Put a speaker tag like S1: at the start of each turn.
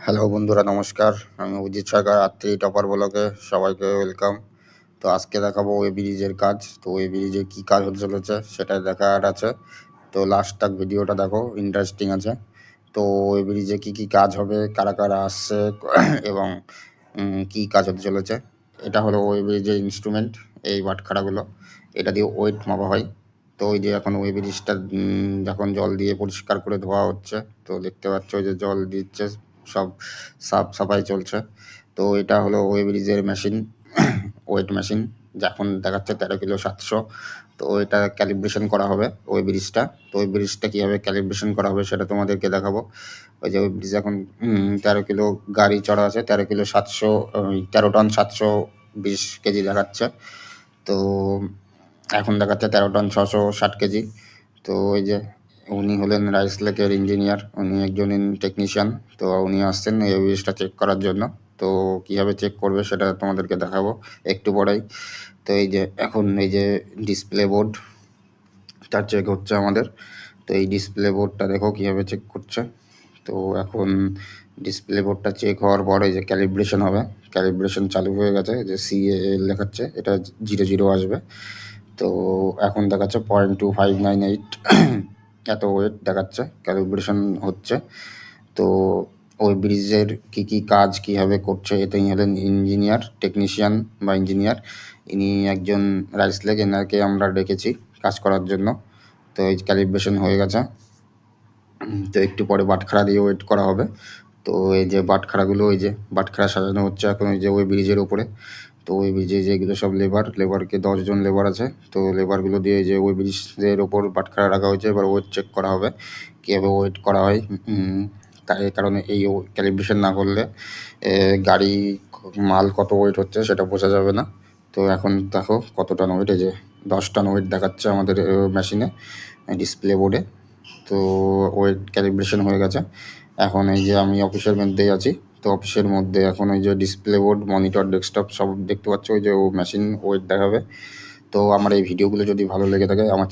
S1: Hello বন্ধুরা, নমস্কার। আমি অজিত সরকার, আর3 টপার ব্লগে সবাইকে ওয়েলকাম। তো আজকে দেখাবো ওয়েব ব্রিজের কাজ। তো ওয়েব ব্রিজে কী কাজ হতে চলেছে সেটা দেখার আছে। তো লাস্ট তক ভিডিওটা দেখো, ইন্টারেস্টিং আছে। তো ওয়েব ব্রিজে কী কী কাজ হবে, কারা কারা আসছে এবং কী কাজ হতে চলেছে। এটা হলো ওয়েব ব্রিজের ইনস্ট্রুমেন্ট, এই বাটখারাগুলো। এটা দিয়ে ওয়েট মাপা হয়। তো ওই যে এখন ওয়েব ব্রিজটা যখন জল দিয়ে পরিষ্কার করে ধোয়া হচ্ছে, তো দেখতে পাচ্ছ ওই যে জল দিচ্ছে, সব সাফাই চলছে। তো এটা হলো ওয়েব ব্রিজের মেশিন, ওয়েট মেশিন, যখন দেখাচ্ছে 13 কিলো 700। তো এটা ক্যালিব্রেশন করা হবে ওয়েব ব্রিজটা। তো ওই ব্রিজটা কীভাবে ক্যালিব্রেশন করা হবে সেটা তোমাদেরকে দেখাবো। ওই যে ওই ব্রিজ এখন 13 কিলো গাড়ি চড়া আছে, 13 কিলো 700, 13 টন 720 কেজি দেখাচ্ছে। তো এখন দেখাচ্ছে 13 টন 660 কেজি। তো ওই যে উনি হলেন রাইস লেকের ইঞ্জিনিয়ার, উনি একজন টেকনিশিয়ান। তো উনি আসছেন এই ব্রিজটা চেক করার জন্য। তো কীভাবে চেক করবে সেটা তোমাদেরকে দেখাবো একটু পরেই। তো এই যে এখন এই যে ডিসপ্লে বোর্ড, তার চেক হচ্ছে আমাদের। তো এই ডিসপ্লে বোর্ডটা দেখো কীভাবে চেক করছে। তো এখন ডিসপ্লে বোর্ডটা চেক হওয়ার পর এই যে ক্যালিব্রেশন হবে, ক্যালিব্রেশন চালু হয়ে গেছে। যে CA লেখাচ্ছে, এটা 0 0 আসবে। তো এখন দেখাচ্ছে 0.2598 এত ওয়েট দেখাচ্ছে, ক্যালিব্রেশন হচ্ছে। তো ওই ব্রিজের কী কী কাজ কীভাবে করছে, এটাই হলেন ইঞ্জিনিয়ার, টেকনিশিয়ান বা ইঞ্জিনিয়ার। ইনি একজন রাইস লেক, এনাকে আমরা ডেকেছি কাজ করার জন্য। তো এই ক্যালিব্রেশন হয়ে গেছে। তো একটু পরে বাটখারা দিয়ে ওয়েট করা হবে। তো এই যে বাটখারাগুলো, ওই যে বাটখারা সাজানো হচ্ছে এখন ওই যে ওই ব্রিজের ওপরে। তো ওই ব্রিজে যেগুলো সব লেবারকে 10 জন লেবার আছে। তো লেবারগুলো দিয়ে যে ওই ব্রিজের ওপর বাটখারা রাখা হয়েছে। এবার ওয়েট চেক করা হবে, কীভাবে ওয়েট করা হয়। তাই কারণে এই ক্যালিব্রেশন না করলে গাড়ি মাল কত ওয়েট হচ্ছে সেটা বোঝা যাবে না। তো এখন দেখো কত টন ওয়েট, এই যে 10 টন ওয়েট দেখাচ্ছে আমাদের মেশিনে, ডিসপ্লে বোর্ডে। তো ওয়েট ক্যালিব্রেশন হয়ে গেছে। এখন এই যে আমি অফিসের মধ্যেই আছি। তো অফিসের মধ্যে এখন ওই যে ডিসপ্লে বোর্ড, মনিটর, ডেস্কটপ সব দেখতে পাচ্ছ, ওই যে ও মেশিন ওয়েট দেখাবে। তো আমার এই ভিডিওগুলো যদি ভালো লেগে থাকে আমার